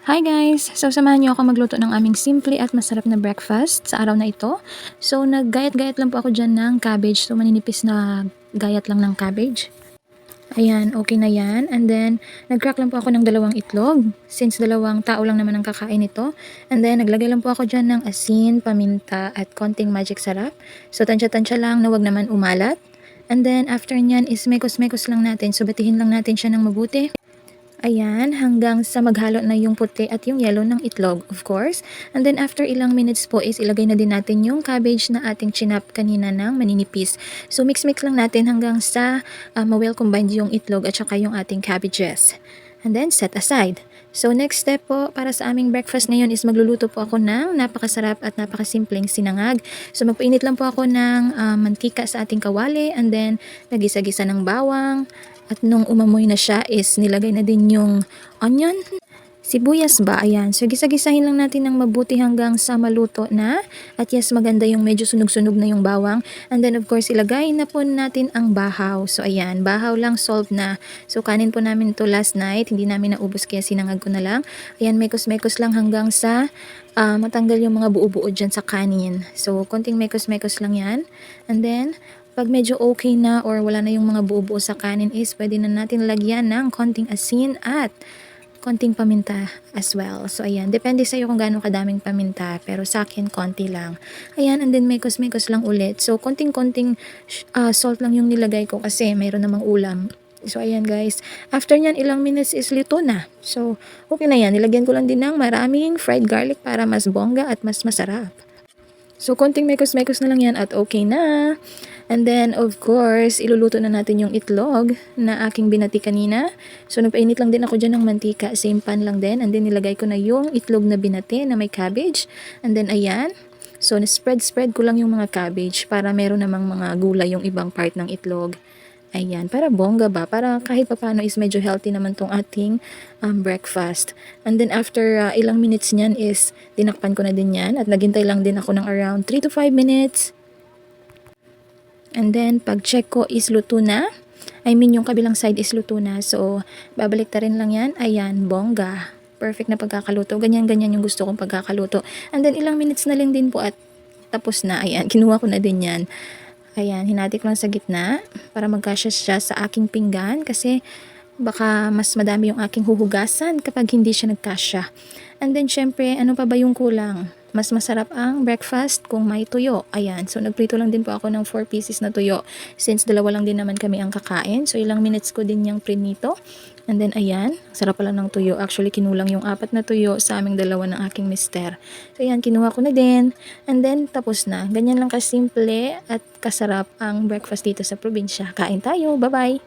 Hi guys! So samahan niyo ako magluto ng aming simple at masarap na breakfast sa araw na ito. So naggayat-gayat lang po ako dyan ng cabbage. So maninipis na gayat lang ng cabbage. Ayan, okay na yan. And then, nag-crack lang po ako ng 2 itlog. Since 2 tao lang naman ang kakain ito. And then, naglagay lang po ako dyan ng asin, paminta, at konting magic sarap. So tansya-tansya lang na wag naman umalat. And then, after nyan is mekos-mekos lang natin. So batihin lang natin siya ng mabuti. Ayan, hanggang sa maghalo na yung puti at yung yellow ng itlog, of course. And then after ilang minutes po is ilagay na din natin yung cabbage na ating chinap kanina ng maninipis. So mix-mix lang natin hanggang sa ma-well combined yung itlog at saka yung ating cabbages. And then set aside. So next step po para sa aming breakfast ngayon is magluluto po ako ng napakasarap at napakasimpleng sinangag. So magpainit lang po ako ng mantika sa ating kawali and then nagisa-gisa ng bawang. At nung umamoy na siya is nilagay na din yung onion, sibuyas ba? Ayan. So gisa-gisahin lang natin ng mabuti hanggang sa maluto na. At yes, maganda yung medyo sunog-sunog na yung bawang. And then of course ilagay na po natin ang bahaw. So ayan, bahaw lang solved na. So kanin po namin to last night. Hindi namin naubos kaya sinangag ko na lang. Ayan, mekos-mekos lang hanggang sa matanggal yung mga buo-buo dyan sa kanin. So konting mekos-mekos lang yan. And then pag medyo okay na or wala na yung mga buo-buo sa kanin is pwede na natin lagyan ng konting asin at konting paminta as well. So ayan, depende sa iyo kung gaano kadaming paminta, pero sa akin konti lang. Ayan, and then mekos-mekos lang ulit. So konting-konting salt lang yung nilagay ko kasi mayroon namang ulam. So ayan guys, after nyan ilang minutes is luto na. So okay na yan, nilagyan ko lang din ng maraming fried garlic para mas bongga at mas masarap. So, konting mekos-mekos na lang yan at okay na. And then, of course, iluluto na natin yung itlog na aking binati kanina. So, nagpainit lang din ako dyan ng mantika. Same pan lang din. And then, nilagay ko na yung itlog na binati na may cabbage. And then, ayan. So, spread ko lang yung mga cabbage para meron namang mga gulay yung ibang part ng itlog. Ayan, para bongga ba? Para kahit paano is medyo healthy naman tong ating breakfast. And then after ilang minutes niyan is tinakpan ko na din yan at naghintay lang din ako ng around 3 to 5 minutes. And then pag check ko is luto na. I mean yung kabilang side is luto na. So babalik ta rin lang yan. Ayan, bongga. Perfect na pagkakaluto. Ganyan-ganyan yung gusto kong pagkakaluto. And then ilang minutes na lang din po at tapos na. Ayan, kinuha ko na din yan. Ayan, hinati ko lang sa gitna para magkasya siya sa aking pinggan kasi baka mas madami yung aking huhugasan kapag hindi siya nagkasya. And then syempre, ano pa ba yung kulang? Mas masarap ang breakfast kung may tuyo. Ayan, so nagprito lang din po ako ng 4 pieces na tuyo since dalawa lang din naman kami ang kakain. So ilang minutes ko din yung prinito. And then ayan, sarap pala ng tuyo. Actually, kinulang yung 4 na tuyo sa aming dalawa ng aking mister. So ayan, kinuha ko na din. And then tapos na. Ganyan lang kasimple at kasarap ang breakfast dito sa probinsya. Kain tayo. Bye-bye!